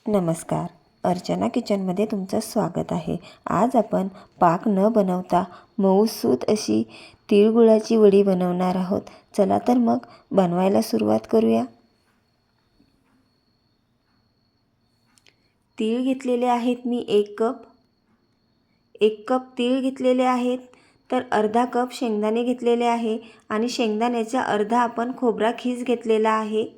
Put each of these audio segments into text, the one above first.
नमस्कार. अर्चना किचनमध्ये तुमचं स्वागत आहे. आज आपण पाक न बनवता मऊसूत अशी तिळगुळाची वडी बनवणार आहोत. चला तर मग बनवायला सुरुवात करूया. तीळ घेतलेले आहेत मी 1 कप. 1 कप तीळ घेतलेले आहेत. तर अर्धा कप शेंगदाणे घेतलेले आहे आणि शेंगदाण्याचा अर्धा आपण खोबरा खीस घेतलेला आहे.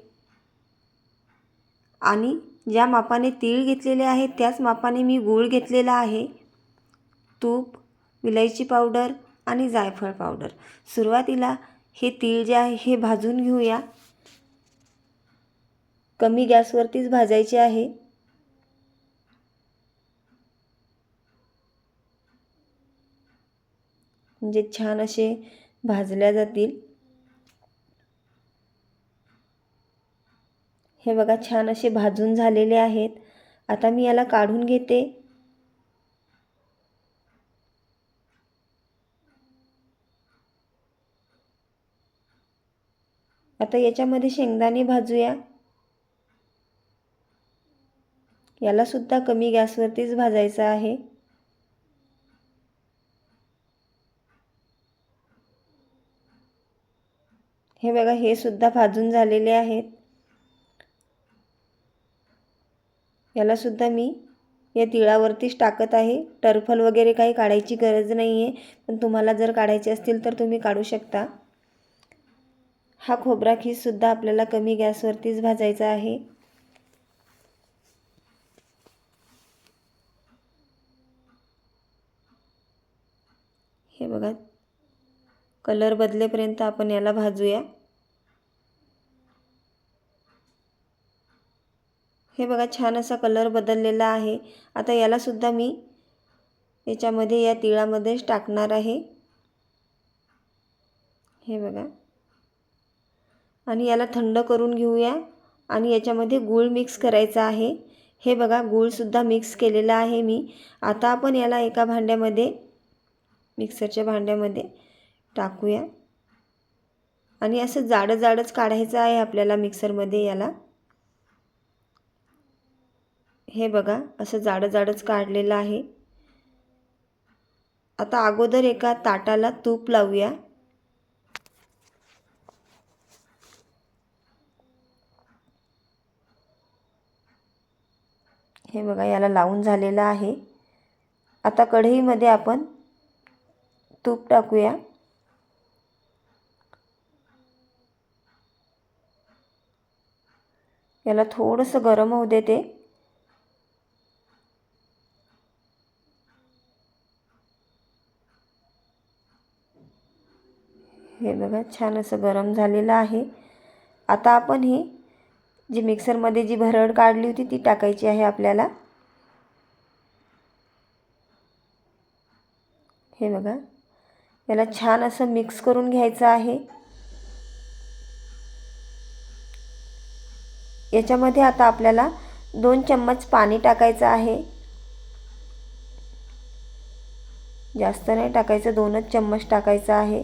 आणि ज्या मापाने तीळ घेतलेले आहेत त्याच मापाने मी गूळ घेतलेला आहे. तूप, विलायची पावडर आणि जायफळ पावडर. सुरुवातीला हे तीळ जे आहे हे भाजून घेऊया. कमी गॅसवरतीच भाजायचे आहे. म्हणजे छान असे भाजल्या जातील. हे बघा छान असे भाजून झालेले आहेत. आता मी याला काढून घेते. आता याच्यामध्ये शेंगदाणे भाजूया. याला सुद्धा कमी गॅसवरतीच भाजायचं आहे. हे बघा हे सुद्धा भाजून झालेले आहेत. याला सुद्धा मी या तिळावरतीच टाकत आहे. टरफल वगैरे काही काढायची गरज नाही आहे, पण तुम्हाला जर काढायचे असतील तर तुम्ही काढू शकता. हा खोबरा खीस सुद्धा आपल्याला कमी गॅसवरतीच भाजायचा आहे. हे बघा कलर बदलेपर्यंत आपण याला भाजूया. हे बघा छान असा कलर बदललेला आहे. आता याला सुद्धा मी याच्यामध्ये या तिळामध्येच टाकणार आहे. हे बघा आणि याला थंड करून घेऊया आणि याच्यामध्ये गूळ मिक्स करायचा आहे. हे बघा गूळ सुद्धा मिक्स केलेला आहे मी. आता आपण याला एका भांड्यामध्ये मिक्सरच्या भांड्यामध्ये टाकूया आणि असं जाडच काढायचं आहे आपल्याला मिक्सरमध्ये याला. हे बघा असं जाडच काढलेलं आहे. आता अगोदर एका ताटाला तूप लावूया. हे बघा याला लावून झालेलं आहे. आता कढईमध्ये आपण तूप टाकूया. याला थोडंसं गरम होऊ देते. हे बघा छान असं गरम झालेलं आहे. आता आपण ही जी मिक्सरमध्ये जी भरड काढली होती ती टाकायची आहे आपल्याला. हे बघा याला छान असं मिक्स करून घ्यायचं आहे. याच्यामध्ये आता आपल्याला 2 चम्मच पाणी टाकायचं आहे. जास्त नाही टाकायचं, 2च चम्मच टाकायचं आहे.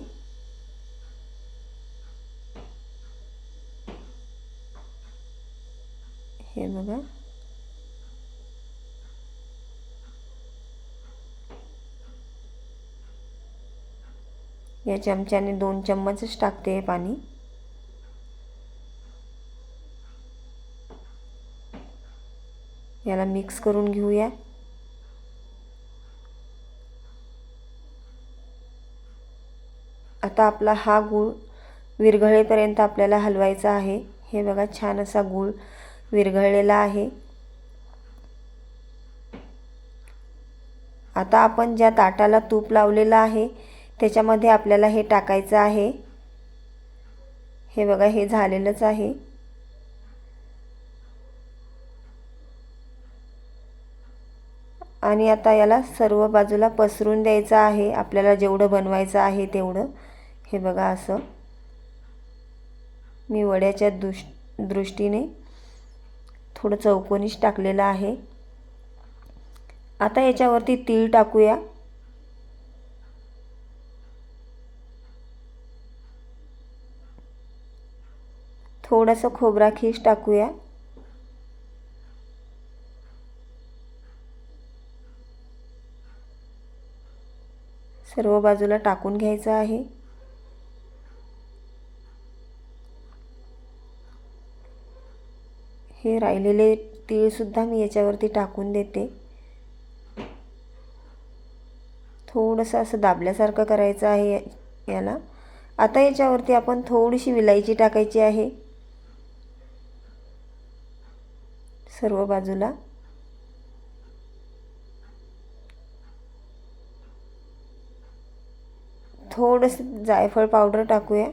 हे बघा या चमच्याने 2 चम्मचच टाकते पाणी. याला मिक्स करून घेऊया. आता आपला हा गूळ विरघळेपर्यंत आपल्याला हलवायचा आहे. हे बघा छान असा गूळ विरघळलेला आहे. आता आपण ज्या ताटाला तूप लावलेलं आहे त्याच्यामध्ये आपल्याला हे टाकायचं आहे. हे बघा हे झालेलंच आहे. आणि आता याला सर्व बाजूला पसरून द्यायचं आहे. आपल्याला जेवढं बनवायचं आहे तेवढं. हे बघा असं मी वड्याच्या दृष्टीने थोडं चौकोनीच टाकलेलं आहे. आता याच्यावरती तीळ टाकूया. थोडंसं खोबरा खीस टाकूया. सर्व बाजूला टाकून घ्यायचं आहे. हे राहिलेले तीळसुद्धा मी याच्यावरती टाकून देते. थोडंसं असं दाबल्यासारखं करायचं आहे याला. आता याच्यावरती आपण थोडीशी विलायची टाकायची आहे सर्व बाजूला. थोडंसं जायफळ पावडर टाकूया.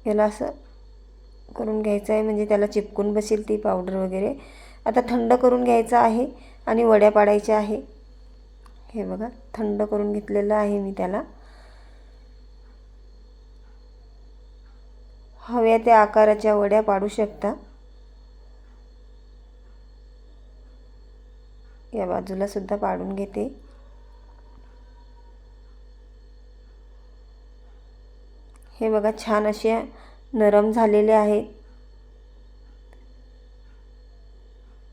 याला असं करून घ्यायचं आहे म्हणजे त्याला चिपकून बसेल ती पावडर वगैरे. आता थंड करून घ्यायचं आहे आणि वड्या पाडायच्या आहे. हे बघा थंड करून घेतलेलं आहे मी त्याला. हव्या त्या आकाराच्या वड्या पाडू शकता. या बाजूला सुद्धा पाडून घेते. हे बघा छान असे नरम झालेले आहेत.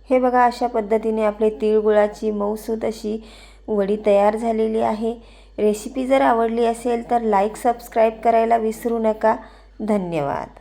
हे बघा अशा पद्धतीने आपले तिळगुळाची मऊसूत अशी वडी तयार झालेली आहे. रेसिपी जर आवडली असेल तर लाईक सबस्क्राईब करायला विसरू नका. धन्यवाद.